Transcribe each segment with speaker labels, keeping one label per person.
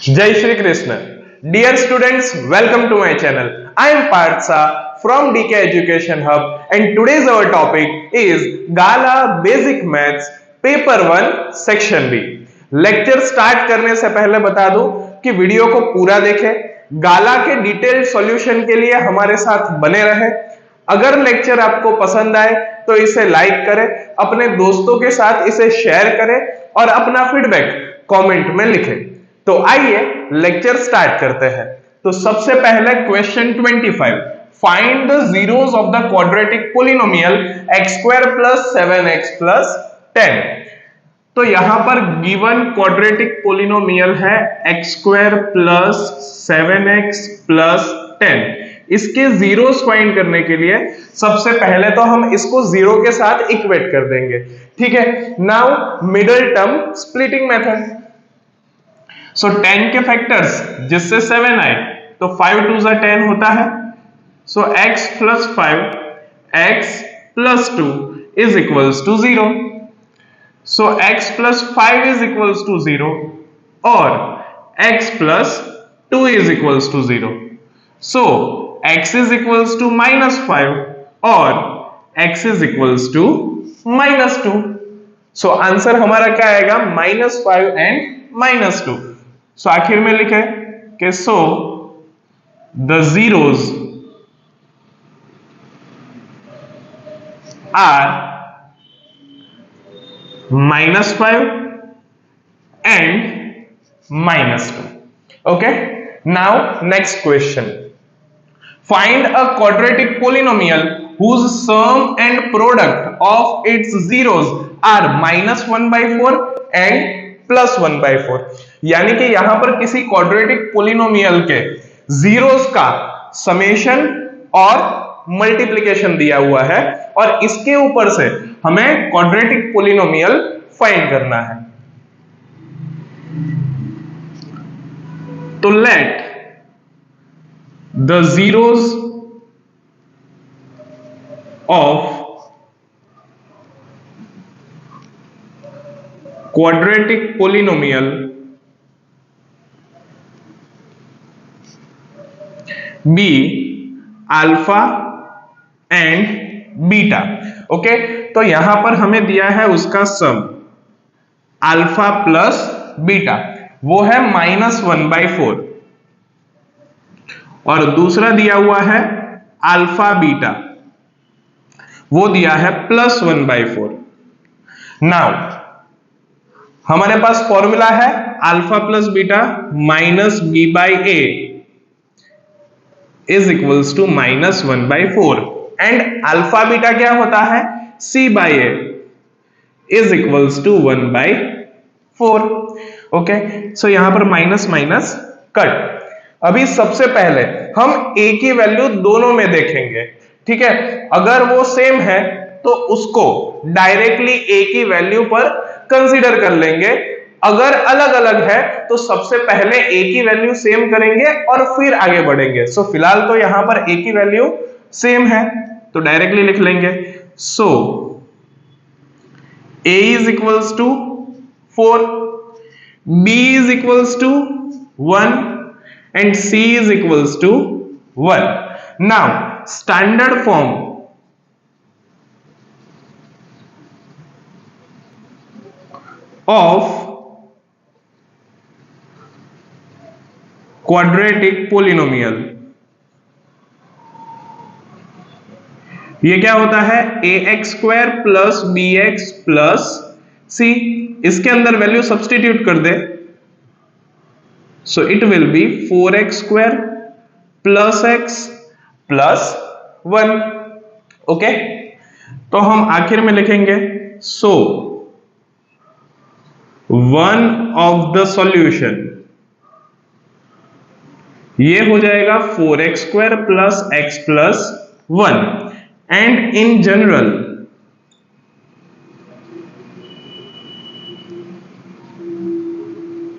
Speaker 1: Jai Shri Krishna. Dear students, welcome to my channel. I am Partha from DK Education Hub and today's our topic is Gala Basic Maths Paper 1 Section B. Lecture start करने से पहले बता दूं कि video को पूरा देखें, गाला के डिटेल्ड सॉल्यूशन के लिए हमारे साथ बने रहें। अगर लेक्चर आपको पसंद आए तो इसे लाइक करें, अपने दोस्तों के साथ इसे शेयर करें और अपना फीडबैक कमेंट में लिखें। तो आइए लेक्चर स्टार्ट करते हैं। तो सबसे पहले question 25, find the zeros of the quadratic polynomial x square plus 7x plus 10। तो यहां पर गिवन क्वाड्रेटिक पोलिनोमियल है x square plus 7x plus 10। इसके जीरोस फाइंड करने के लिए सबसे पहले तो हम इसको जीरो के साथ इक्वेट कर देंगे, ठीक है। Now middle term splitting method. So 10 के फैक्टर्स जिससे 7 आए तो 5 टू 10 होता है। So x plus 5 x plus 2 is equals to 0। So x plus 5 is equals to 0 और x plus 2 is equals to 0। So x is equals to -5 और x is equals to -2। So answer हमारा क्या आएगा? -5 and -2। सो आखिर में लिखे कि so the zeros are -5 and -2। Okay, now next question, find a quadratic polynomial whose sum and product of its zeros are -1/4 and +1/4। यानी कि यहां पर किसी क्वाड्रेटिक पोलिनोमियल के जीरोस का समेशन और मल्टीप्लिकेशन दिया हुआ है और इसके ऊपर से हमें क्वाड्रेटिक पोलिनोमियल फाइंड करना है। तो let the zeros of quadratic polynomial be alpha and beta। Okay, तो यहां पर हमें दिया है उसका सम अल्फा प्लस बीटा, वो है -1/4 और दूसरा दिया हुआ है अल्फा बीटा, वो दिया है +1/4। नाउ हमारे पास फॉर्मूला है alpha plus beta minus b/a is equals to -1/4 and alpha beta क्या होता है? c/a is equals to 1/4। Okay, so यहां पर माइनस माइनस कट। अभी सबसे पहले हम a की वैल्यू दोनों में देखेंगे, ठीक है। अगर वो सेम है तो उसको डायरेक्टली a की वैल्यू पर कंसीडर कर लेंगे। अगर अलग अलग है तो सबसे पहले a की वैल्यू सेम करेंगे और फिर आगे बढ़ेंगे। सो फिलहाल तो यहां पर a की वैल्यू सेम है तो डायरेक्टली लिख लेंगे। So a is equals to 4, b is equals to 1 and c is equals to 1. Now standard form of quadratic polynomial, ये क्या होता है? ax square plus bx plus c। इसके अंदर वैल्यू सब्स्टिट्यूट कर दे, so it will be 4x square plus x plus 1। Okay, तो हम आखिर में लिखेंगे so one of the solution, ये हो जाएगा 4x square plus x plus 1 and in general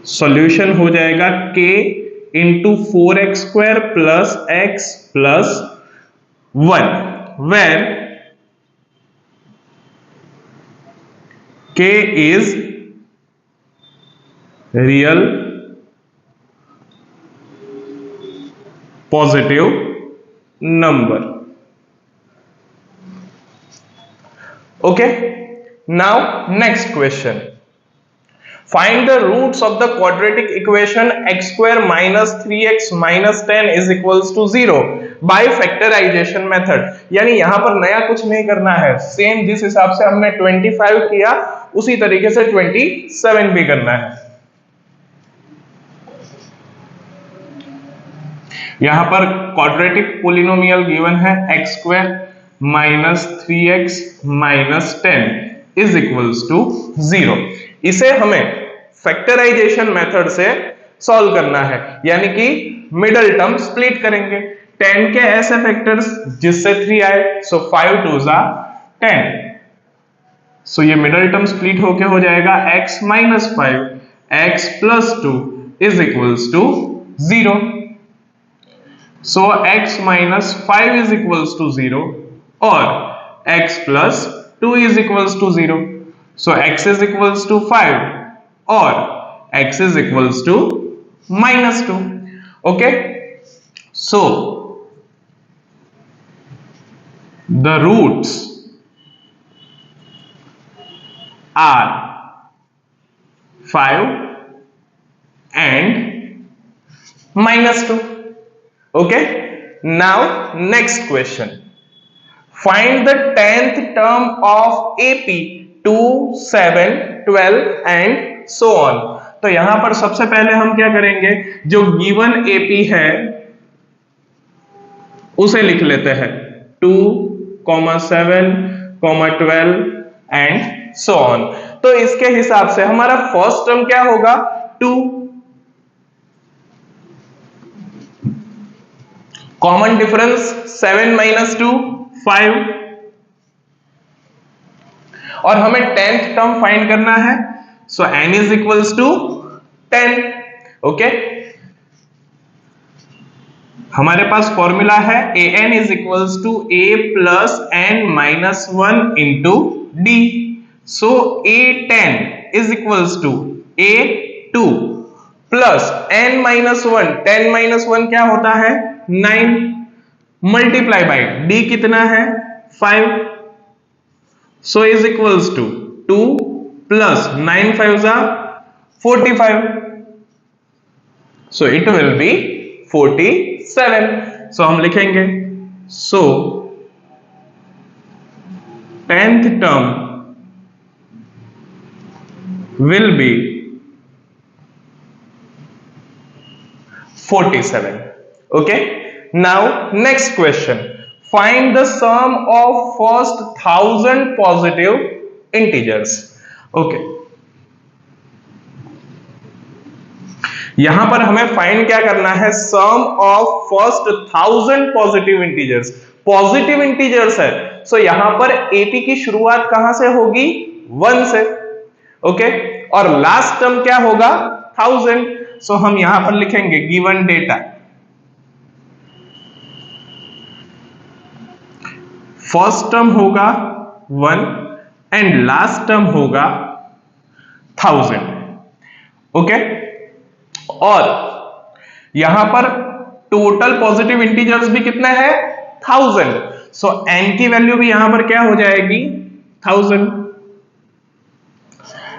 Speaker 1: solution हो जाएगा k into 4x square plus x plus 1 where k is real positive number. Okay, now next question. Find the roots of the quadratic equation x square minus 3x minus 10 is equals to 0 by factorization method. यानी यहां पर नया कुछ नहीं करना है, same जिस हिसाब से हमने 25 किया उसी तरीके से 27 भी करना है। यहां पर क्वाड्रेटिक पोलिनोमियल गिवन है x square minus 3x minus 10 is equals to 0। इसे हमें फैक्टराइजेशन मेथड से सॉल्व करना है, यानी कि मिडल टर्म स्प्लिट करेंगे। 10 के ऐसे फैक्टर्स जिससे 3 आए, सो 5 2 जा 10, सो ये मिडल टर्म स्प्लिट होके हो जाएगा x minus 5 x plus 2 is equals to 0। So x minus 5 is equals to 0 और x plus 2 is equals to 0। So x is equals to 5 और x is equals to minus 2. Okay, so the roots are 5 and minus 2. Okay, now next question. Find the 10th term of AP 2, 7, 12 and so on. तो यहां पर सबसे पहले हम क्या करेंगे, जो गिवन AP है उसे लिख लेते हैं 2, 7, 12 एंड सो ऑन। तो इसके हिसाब से हमारा फर्स्ट टर्म क्या होगा 2, कॉमन डिफरेंस 7 माइनस 2 5, और हमें 10th टर्म फाइंड करना है, so n is equals to 10. Okay, हमारे पास फॉर्मूला है an is equals to a plus n minus 1 into d. So a10 is equals to a2 plus n minus 1, 10 minus 1 क्या होता है 9, मल्टीप्लाई बाय d कितना है 5, so is equals to 2 plus 9 5s are 45, so it will be 47. so हम लिखेंगे so 10th term will be 47. okay, now next question. Find the sum of first 1000 positive integers. Okay, यहां पर हमें find क्या करना है, sum of first 1000 positive integers. Positive integers है, so यहां पर एपी की शुरुआत कहां से होगी 1 से। ओके, और लास्ट टर्म क्या होगा 1000, सो हम यहां पर लिखेंगे गिवन डेटा फर्स्ट टर्म होगा 1 एंड लास्ट टर्म होगा 1000। ओके, और यहां पर टोटल पॉजिटिव इंटीजर्स भी कितने हैं 1000, सो n की वैल्यू भी यहां पर क्या हो जाएगी 1000।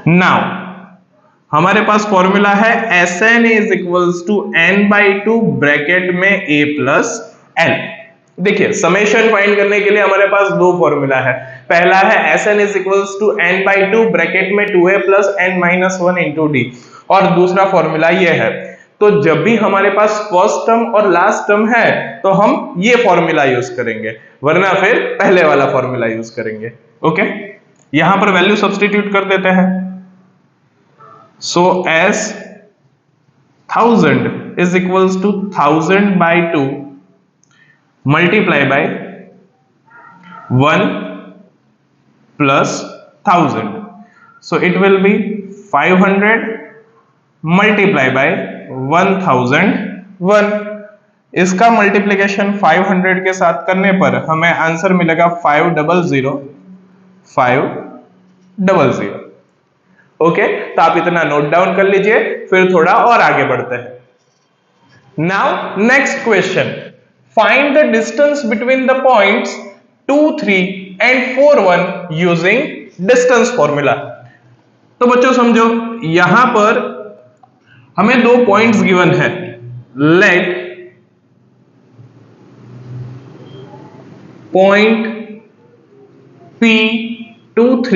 Speaker 1: नाउ हमारे पास फॉर्मूला है Sn is equals to n/2 bracket में a प्लस n। देखिए, समेशन फाइंड करने के लिए हमारे पास दो फॉर्मूला है। पहला है Sn is equals to n/2 bracket में 2a plus n minus 1 into d, और दूसरा फॉर्मूला ये है। तो जब भी हमारे पास फर्स्ट टर्म और लास्ट टर्म है तो हम ये फॉर्मूला यूज करेंगे, वरना फिर पहले वाला फॉर्मूला यूज करेंगे। ओके, यहां पर वैल्यू सब्स्टिट्यूट कर देते हैं। So S 1000 is equals to 1000/2 multiply by 1 plus 1000, so it will be 500 multiply by 1001। इसका मल्टीप्लिकेशन 500 के साथ करने पर हमें आंसर मिलेगा 500 500। ओके, तो आप इतना नोट डाउन कर लीजिए, फिर थोड़ा और आगे बढ़ते हैं। Now, next question. Find the distance between the points 2, 3 and 4, 1 using distance formula. तो बच्चों समझो, यहां पर हमें दो पॉइंट्स गिवन है. Let point P23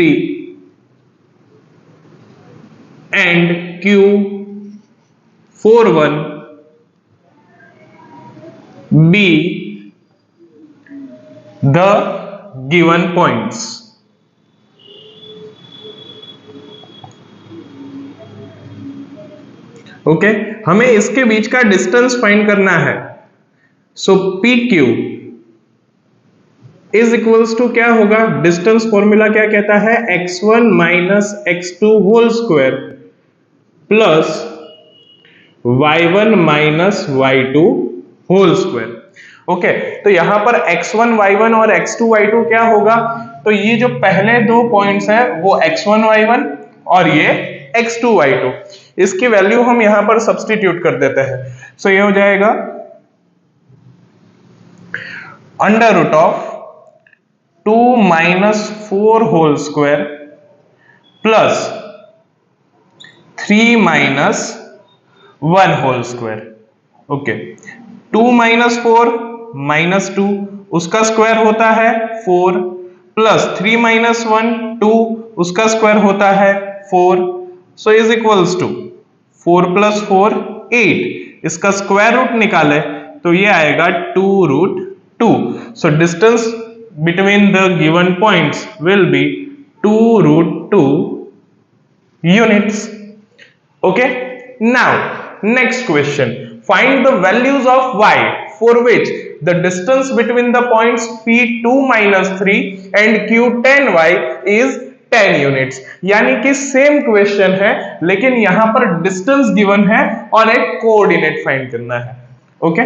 Speaker 1: and Q41 be the given points. Okay, हमें इसके बीच का डिस्टेंस फाइंड करना है. So PQ is equals to क्या होगा, डिस्टेंस फॉर्मूला क्या कहता है, x1 minus x2 whole square plus y1 minus y2 whole square. Okay, तो यहां पर x1 y1 और x2 y2 क्या होगा, तो ये जो पहले दो पॉइंट्स हैं वो x1 y1 और ये x2 y2, इसकी वैल्यू हम यहां पर सब्स्टिट्यूट कर देते हैं. सो ये हो जाएगा under root of 2 minus 4 whole square plus 3 minus 1 whole square. Okay, 2 minus 4 minus 2 उसका स्क्वायर होता है 4 प्लस 3 माइनस 1 2 उसका स्क्वायर होता है 4. So is equals to 4 plus 4 8, इसका स्क्वायर रूट निकाले तो ये आएगा 2 root 2. So distance between the given points will be 2 root 2 units. Okay, now next question. Find the values of y for which the distance between the points P2 minus 3 and Q10y is 10 units. यानी कि same question है लेकिन यहां पर distance given है और एक coordinate find करना है. Okay,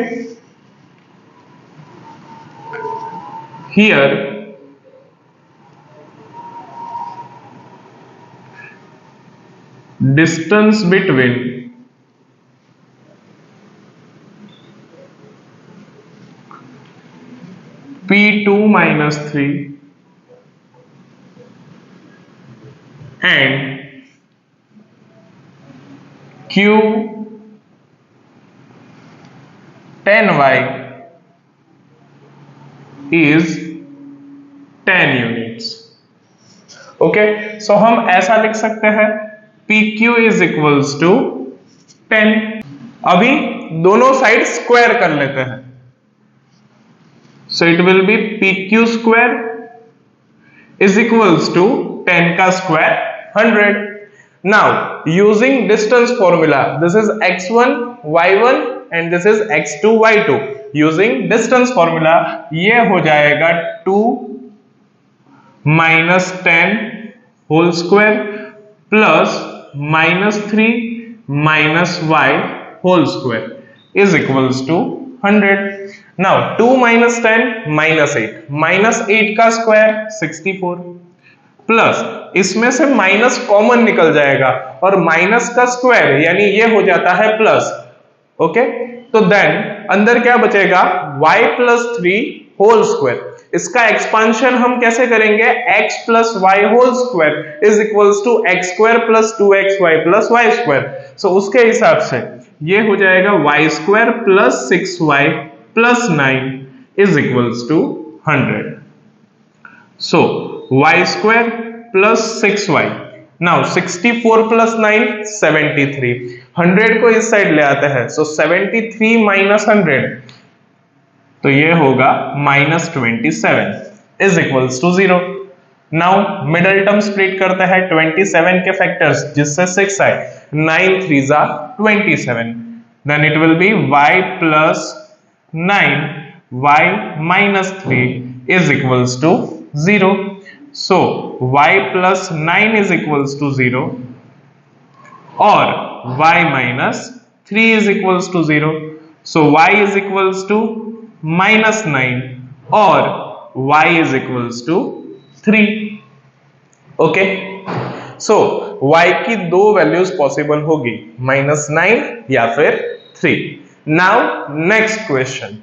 Speaker 1: here distance between P2 minus 3 and Q10y is 10 units. Okay, so हम ऐसा लिख सकते हैं PQ इज इक्वल्स टू 10. अभी दोनों साइड स्क्वायर कर लेते हैं. So it will be PQ square is equals to 10 का square 100. Now using distance formula, this is x1 y1 and this is x2 y2. Using distance formula ये हो जाएगा 2 minus 10 whole square plus minus 3 minus y whole square is equals to 100. Now 2 minus 10 minus 8 का square 64 plus इसमें से minus common निकल जाएगा और minus का स्क्वायर यानी ये हो जाता है प्लस. ओके, तो देन अंदर क्या बचेगा, y प्लस 3 होल स्क्वायर. इसका एक्सपांशन हम कैसे करेंगे, x plus Y whole square is equals to X square plus 2xy plus Y square. So उसके हिसाब से ये हो जाएगा y square plus 6y plus 9 is equals to 100. So y square plus 6y. Now 64 plus 9 73. 100 को इस side ले आते हैं. सो 73 माइनस 100 तो ये होगा minus 27 is equals to 0. Now middle term split करते हैं 27 के फैक्टर्स जिससे 6 आए. 9 3 जा 27. Then it will be y plus 9 y minus 3 is equals to 0. So y plus 9 is equals to 0 और y minus 3 is equals to 0. So y is equals to minus 9 और y is equals to 3. Okay, so y की दो values possible होगी, -9 या फिर 3. Now next question,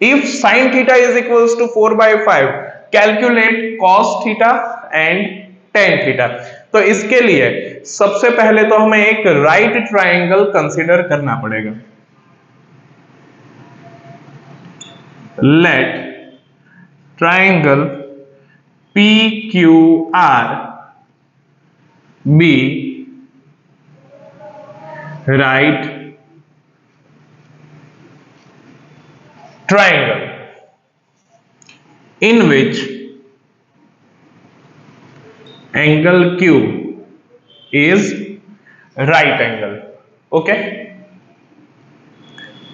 Speaker 1: if sin theta is equals to 4/5 calculate cos theta and tan theta। तो इसके लिए सबसे पहले तो हमें एक राइट ट्रायंगल कंसीडर करना पड़ेगा। Let triangle PQR be right triangle in which angle Q is right angle। Okay,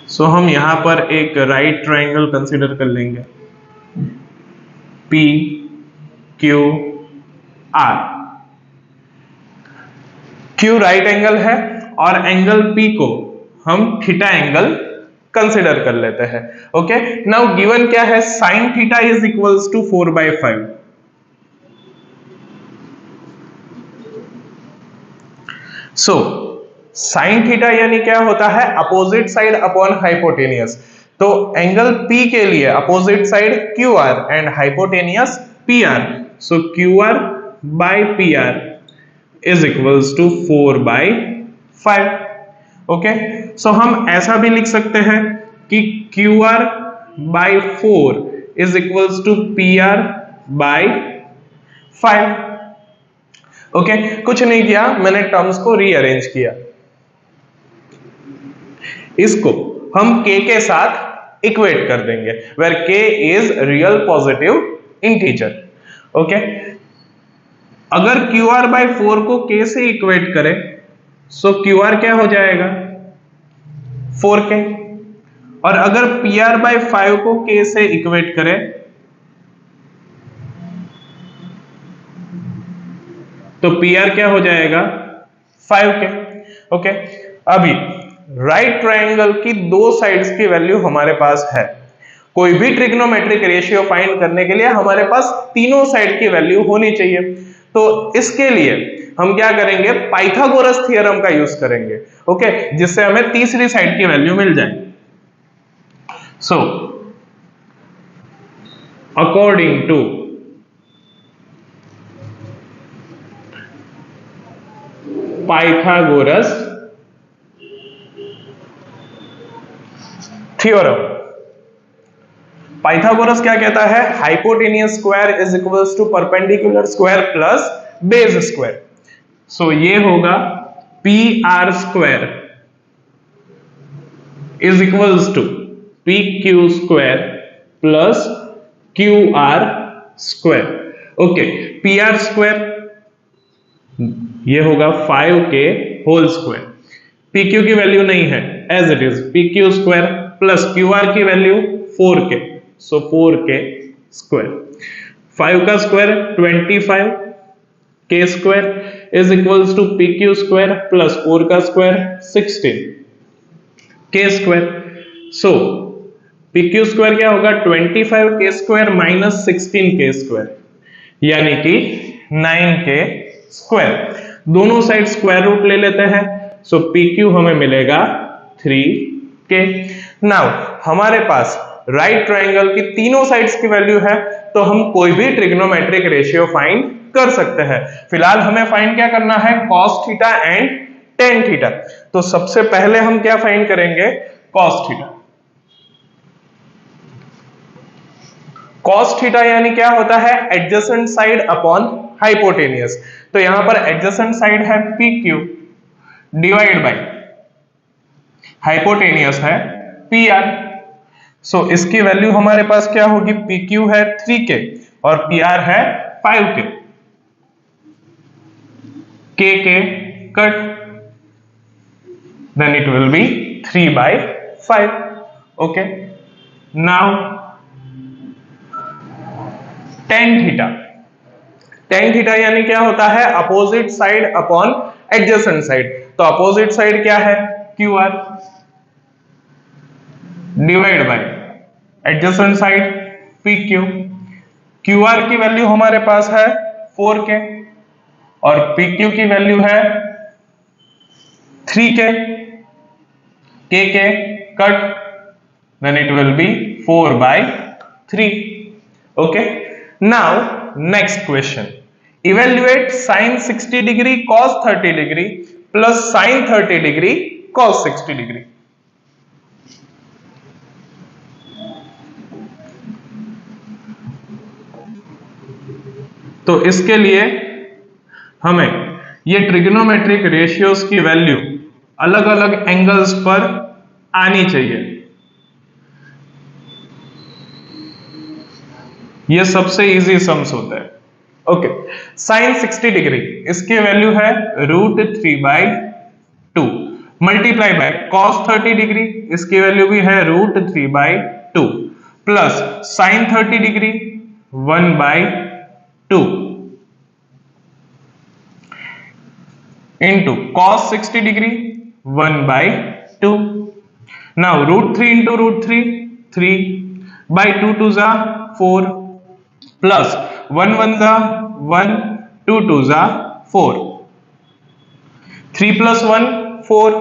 Speaker 1: so हम यहां पर एक राइट ट्रायंगल कंसीडर कर लेंगे PQR। Q राइट एंगल है और एंगल P को हम थीटा एंगल कंसिडर कर लेते हैं। ओके, नाउ गिवन क्या है, sin theta is equals to 4/5। So sin theta यानी क्या होता है, अपोजिट साइड अपॉन हाइपोटेनियस। तो एंगल P के लिए opposite side QR and hypotenuse PR। So QR by PR is equals to 4/5। Okay, so हम ऐसा भी लिख सकते हैं कि QR by 4 is equals to PR by 5। Okay, कुछ नहीं किया, मैंने टर्म्स को रीअरेंज किया। इसको हम k के साथ इक्वेट कर देंगे, where k is real positive integer. Okay, अगर QR बाय 4 को k से इक्वेट करें, सो QR क्या हो जाएगा, 4k। और अगर PR बाय 5 को k से इक्वेट करें, तो PR क्या हो जाएगा, 5k। ओके, अभी राइट ट्रायंगल की दो साइड्स की वैल्यू हमारे पास है। कोई भी ट्रिग्नोमेट्रिक रेशियो फाइंड करने के लिए हमारे पास तीनों साइड की वैल्यू होनी चाहिए। तो इसके लिए हम क्या करेंगे, पाइथागोरस थ्योरम का यूज करेंगे। ओके, जिससे हमें तीसरी साइड की वैल्यू मिल जाए। So according to Pythagoras theorem, Pythagoras क्या कहता है, hypotenuse square is equals to perpendicular square plus base square. So ये होगा PR square is equals to PQ square plus QR square. Okay, PR square ये होगा 5k whole square, PQ की value नहीं है as it is, PQ square plus QR की value 4k, so 4k square. 5 का square 25, k square is equals to PQ square plus 4 का square 16 k square. So PQ square क्या होगा, 25k square minus 16k square, यानी कि 9k square. दोनों side square root ले लेते हैं, सो PQ हमें मिलेगा 3k। नाउ हमारे पास राइट ट्रायंगल की तीनों साइड्स की वैल्यू है, तो हम कोई भी ट्रिग्नोमेट्रिक रेशियो फाइंड कर सकते हैं। फिलहाल हमें फाइंड क्या करना है, cos theta and tan theta. तो सबसे पहले हम क्या फाइंड करेंगे, cos थीटा। cos थीटा यानी क्या होता है, एडजेसेंट साइड अपॉन हाइपोटेनियस। तो यहां पर एडजेसेंट साइड है PQ डिवाइड बाय हाइपोटेनियस है PR। सो इसकी वैल्यू हमारे पास क्या होगी, PQ है 3k और PR है 5k, k cut, then it will be 3/5। Okay, now tan theta. tan theta यानी क्या होता है, opposite side upon adjacent side. तो अपोजिट साइड क्या है, QR divide by adjacent side PQ। QR की वैल्यू हमारे पास है 4k और PQ की वैल्यू है 3k, k cut, then it will be 4 by 3. Okay, now next question, evaluate sin 60 degree cos 30 degree plus sin 30 degree cos 60 degree. तो इसके लिए हमें ये ट्रिग्नोमेट्रिक रेशियोज की वैल्यू अलग अलग एंगल्स पर आनी चाहिए। ये सबसे इजी सम्स होता है। ओके, साइन 60 डिग्री इसकी वैल्यू है √3/2 मल्टीप्लाई बाय कॉस 30 डिग्री इसकी वैल्यू भी है √3/2 plus sign 30 degree 1/2 into cos 60 degree 1/2. Now √3 into √3 3 by 2 2 za 4 plus 1 1 za 1 2 2 za 4 3 plus 1 4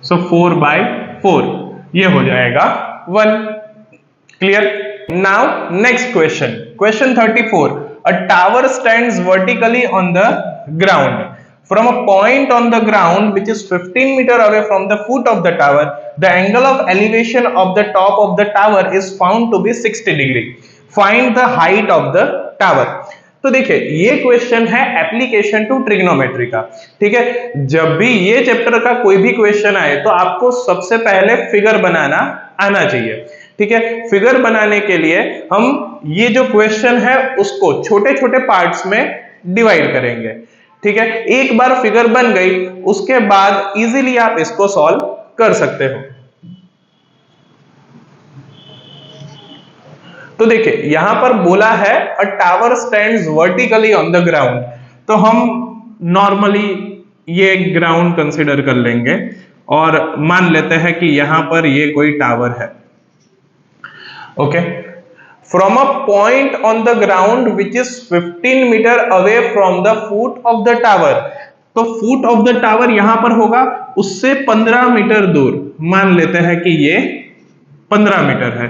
Speaker 1: so 4/4 ये हो जाएगा 1. Clear? Now next question 34. A tower stands vertically on the ground. From a point on the ground which is 15 meter away from the foot of the tower, the angle of elevation of the top of the tower is found to be 60 degree. Find the height of the tower. तो देखिए ये question है application to trigonometry का। ठीक है, जब भी ये चैप्टर का कोई भी क्वेश्चन आए तो आपको सबसे पहले फिगर बनाना आना चाहिए। ठीक है, फिगर बनाने के लिए हम ये जो क्वेश्चन है उसको छोटे छोटे पार्ट्स में डिवाइड करेंगे। ठीक है, एक बार फिगर बन गई उसके बाद इजीली आप इसको सॉल्व कर सकते हो। तो देखिए यहां पर बोला है अ tower stands vertically on the ground, तो हम नॉर्मली ये ग्राउंड कंसीडर कर लेंगे और मान लेते हैं कि यहां पर ये कोई टावर है। Okay, from a point on the ground which is 15 metre away from the foot of the tower, तो फुट ऑफ द टावर यहां पर होगा, उससे 15 मीटर दूर मान लेते हैं कि ये 15 मीटर है।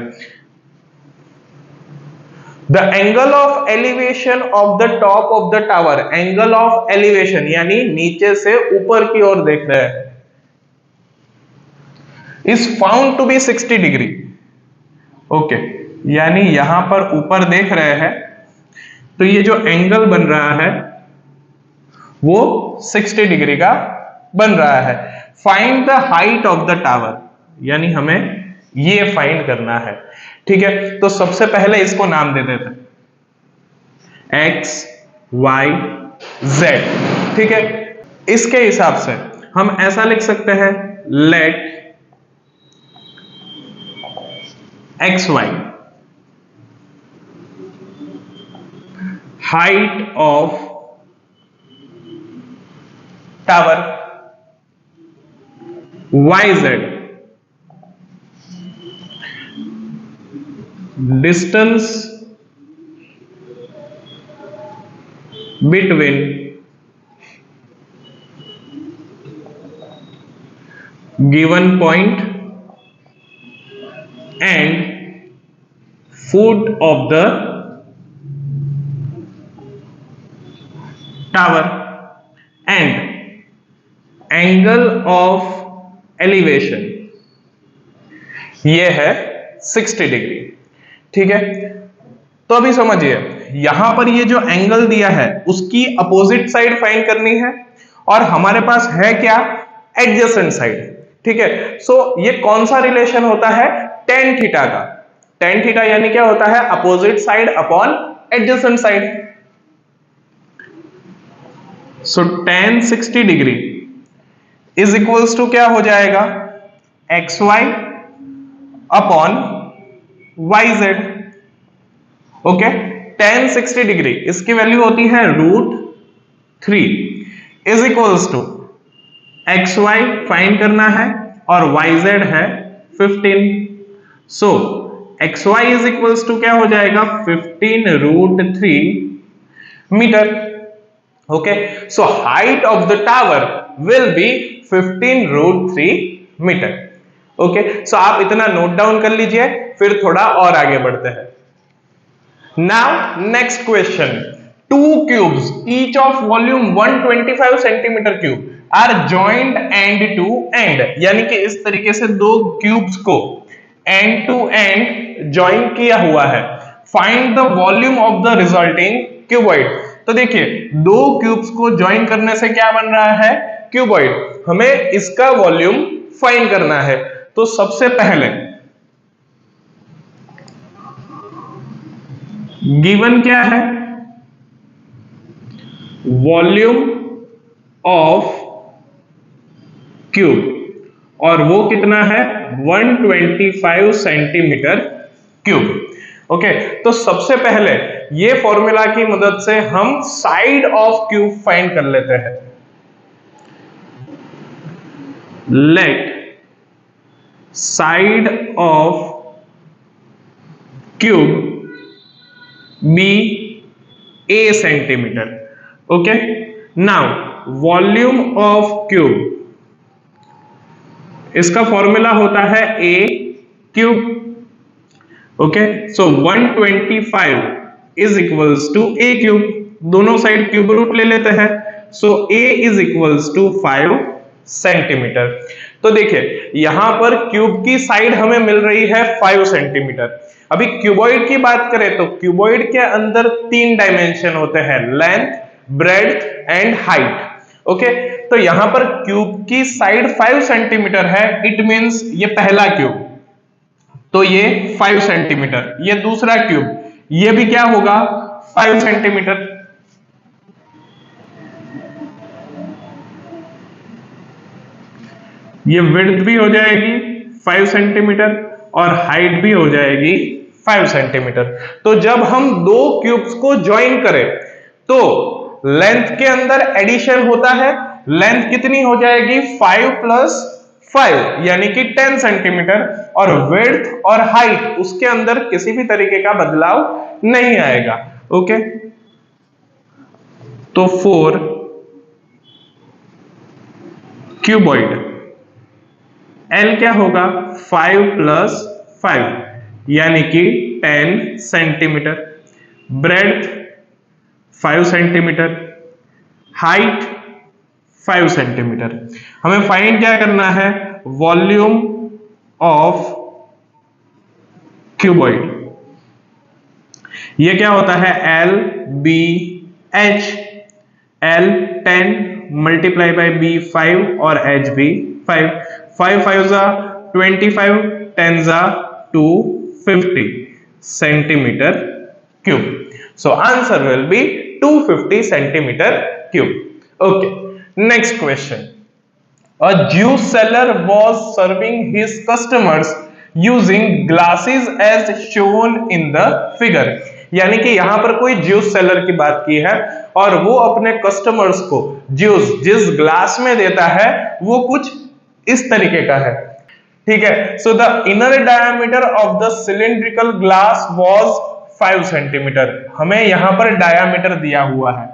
Speaker 1: The angle of elevation of the top of the tower, angle of elevation यानी नीचे से ऊपर की ओर देख रहे हैं, is found to be 60 degree. Okay, यानी यहां पर ऊपर देख रहे हैं तो ये जो एंगल बन रहा है वो 60 डिग्री का बन रहा है। Find the height of the tower, यानी हमें ये फाइंड करना है। ठीक है, तो सबसे पहले इसको नाम दे देते हैं x y z। ठीक है, इसके हिसाब से हम ऐसा लिख सकते हैं let X Y height of tower, Y Z distance between given point and foot of the tower and angle of elevation ये है 60 डिग्री। ठीक है, तो अभी समझिए यहां पर ये जो एंगल दिया है उसकी अपोजिट साइड फाइंड करनी है और हमारे पास है क्या, एडजेसेंट साइड। ठीक है, सो ये कौन सा रिलेशन होता है, tan थीटा का। tan थीटा यानी क्या होता है, opposite side upon adjacent side. So tan 60 degree is equals to क्या हो जाएगा, xy upon yz। Okay, tan 60 degree इसकी वैल्यू होती है √3 is equals to xy find करना है और yz है 15। सो xy इज इक्वल्स टू क्या हो जाएगा, 15√3 metre. Okay, so height of the tower will be 15√3 metre. Okay, सो आप इतना नोट डाउन कर लीजिए, फिर थोड़ा और आगे बढ़ते हैं। Now next question, two cubes each of volume 125 centimetre cube are joined end to end, यानी कि इस तरीके से दो क्यूब्स को एंड टू एंड जॉइन किया हुआ है। Find the volume of the resulting cuboid. तो देखिए, दो क्यूब्स को ज्वाइन करने से क्या बन रहा है, क्यूबॉइड। हमें इसका वॉल्यूम फाइंड करना है। तो सबसे पहले गिवन क्या है, वॉल्यूम ऑफ क्यूब, और वो कितना है 125 सेंटीमीटर क्यूब। ओके, तो सबसे पहले ये फॉर्मूला की मदद से हम साइड ऑफ क्यूब फाइंड कर लेते हैं। Let side of cube be a centimetre. Okay, now volume of cube, इसका फॉर्मूला होता है a cube. Okay, so 125 is equals to a cube, दोनों साइड क्यूब रूट ले लेते हैं। सो a is equals to 5 centimetre. तो देखिए, यहां पर क्यूब की साइड हमें मिल रही है 5 सेंटीमीटर। अभी क्यूबॉइड की बात करें तो क्यूबॉइड के अंदर 3 डायमेंशन होते हैं, length, breadth and height. Okay, तो यहां पर क्यूब की साइड 5 सेंटीमीटर है, इट मींस ये पहला क्यूब, तो ये 5 सेंटीमीटर। ये दूसरा क्यूब, ये भी क्या होगा 5 सेंटीमीटर। ये विड्थ भी हो जाएगी 5 सेंटीमीटर और हाइट भी हो जाएगी 5 सेंटीमीटर। तो जब हम दो क्यूब्स को ज्वाइन करें तो लेंथ के अंदर एडिशन होता है, लेंथ कितनी हो जाएगी 5 प्लस 5 यानी कि 10 सेंटीमीटर, और विड्थ और हाइट उसके अंदर किसी भी तरीके का बदलाव नहीं आएगा। ओके, तो 4 क्यूबॉइड, L क्या होगा 5 प्लस 5 यानी कि 10 centimetre, breadth 5 centimetre, height 5 centimetre. हमें फाइंड क्या करना है, वॉल्यूम ऑफ क्यूबॉइड। ये क्या होता है L B H, L 10 multiply bye B 5 और H भी 5, 5 5 25, 10 250 centimetre cube. So answer will be 250 centimeter cube. Okay, next question. A juice seller was serving his customers using glasses as shown in the figure. यानी कि यहां पर कोई juice seller की बात की है और वो अपने कस्टमर्स को जूस जिस ग्लास में देता है वो कुछ इस तरीके का है। ठीक है, so the inner diameter of the cylindrical glass was 5 centimetre. हमें यहां पर डायमीटर दिया हुआ है,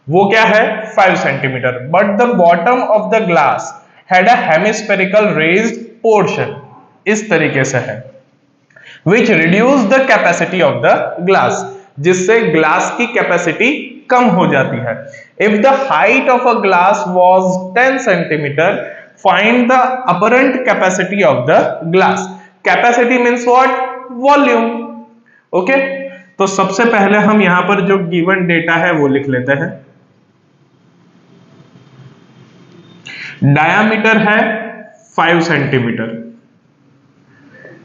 Speaker 1: वो क्या है 5 centimetre, but the bottom of the glass had a hemispherical raised portion, इस तरीके से है, which reduce the capacity of the glass, जिससे ग्लास की कैपेसिटी कम हो जाती है। If the height of a glass was 10 centimeter, find the apparent capacity of the glass. Capacity means what? Volume. Okay? तो सबसे पहले हम यहां पर जो गिवन डेटा है वो लिख लेते हैं। डायामीटर है 5 सेंटीमीटर,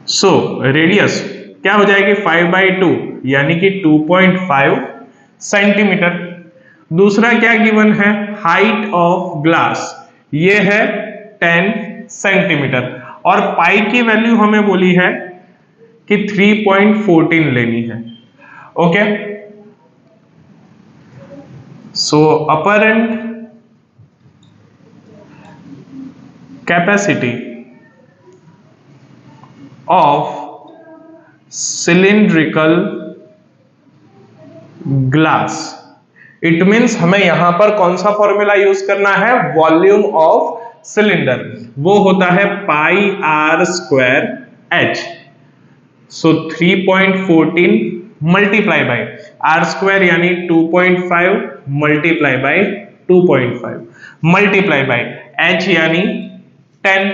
Speaker 1: सो रेडियस क्या हो जाएगी 5/2 यानी कि 2.5 सेंटीमीटर। दूसरा क्या गिवन है, हाइट ऑफ ग्लास, ये है 10 सेंटीमीटर, और पाई की वैल्यू हमें बोली है कि 3.14 लेनी है। Okay, so apparent capacity of cylindrical glass, it means हमें यहां पर कौन सा फॉर्मूला यूज करना है, वॉल्यूम ऑफ सिलेंडर। वो होता है pi R square H. So 3.14 multiply by R square यानी 2.5 multiply by 2.5 multiply by H यानी 10।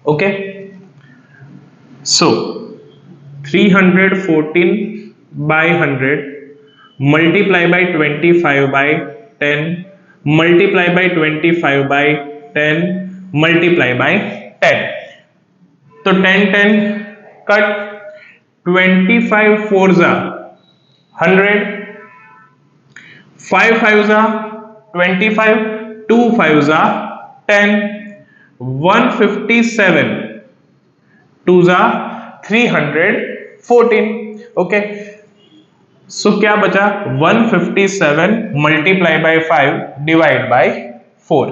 Speaker 1: Okay, so 314 by 100 multiply by 25 by 10 multiply by 25 by 10 multiply by 10। तो 10 10 कट, 25 4 जा 100, 5 5 जा 25, 2 5 जा 10, 157 2 जा 314। ओके, सो क्या बचा 157 मल्टीप्लाई बाय 5 डिवाइड बाय 4।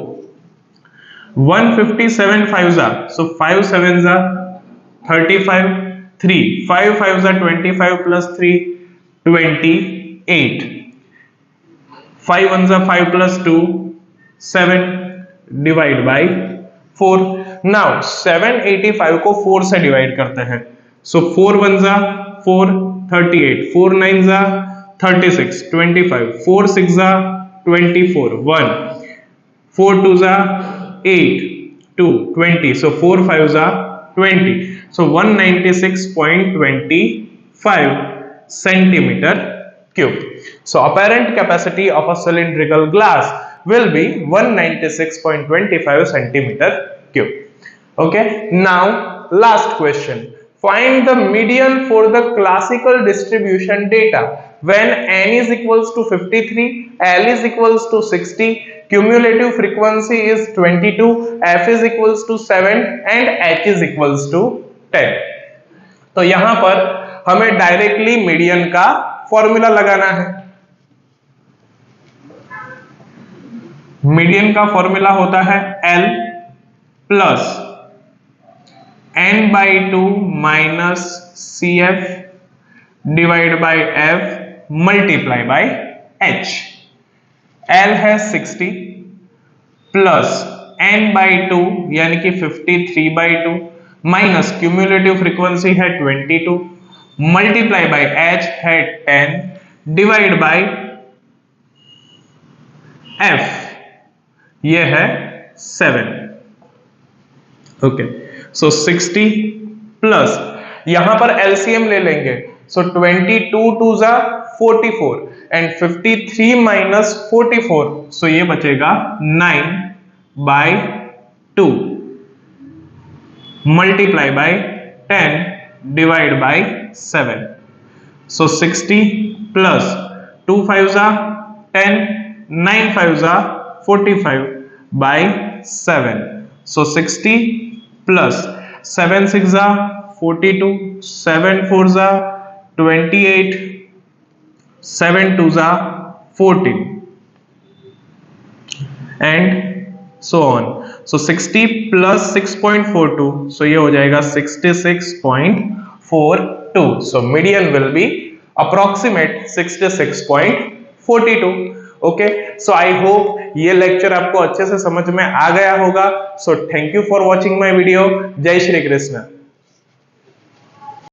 Speaker 1: 157 5 जा, सो 5 7 जा 35, 3 5 5 जा 25 प्लस 3 28, 5 1 जा 5 प्लस 2 7 डिवाइड बाय 4। नाउ 785 को 4 से डिवाइड करते हैं। सो 4 1 जा 4 38, 4 9 जा 36 25, 4 6 जा 24 1, 4 2 जा 8 2 20, so 4 5 जा 20, so 196.25 centimeter cube. So apparent capacity of a cylindrical glass will be 196.25 centimeter cube. Okay, now last question. Find the median for the classical distribution data when n is equals to 53, l is equals to 60, cumulative frequency is 22, f is equals to 7 and h is equals to 10. तो यहां पर हमें directly median का formula लगाना है। Median का formula होता है L plus n by 2 minus CF divide by F multiply by H। L है 60 प्लस n बाई 2 यानी कि 53 बाई 2 माइनस क्यूम्युलेटिव फ्रीक्वेंसी है 22 मल्टीप्लाई बाई H है 10 डिवाइड बाई F ये है 7। ओके, सो 60 प्लस यहां पर एलसीएम ले लेंगे। सो 22 2 जा 44 एंड 53 माइनस 44, सो ये बचेगा 9 by 2 multiply by 10 divide by 7। So 60 plus 2 5 जा 10, 9 5 जा 45 बाई 7। सो 60 प्लस 7 6 जा 42, 7 4 जा 28, 7 2 जा 14 and so on. So 60 plus 6.42, so ये हो जाएगा 66.42. So median will be approximate 66.42. Okay, so I hope ये लेक्चर आपको अच्छे से समझ में आ गया होगा। So thank you for watching my video. जय श्री कृष्ण।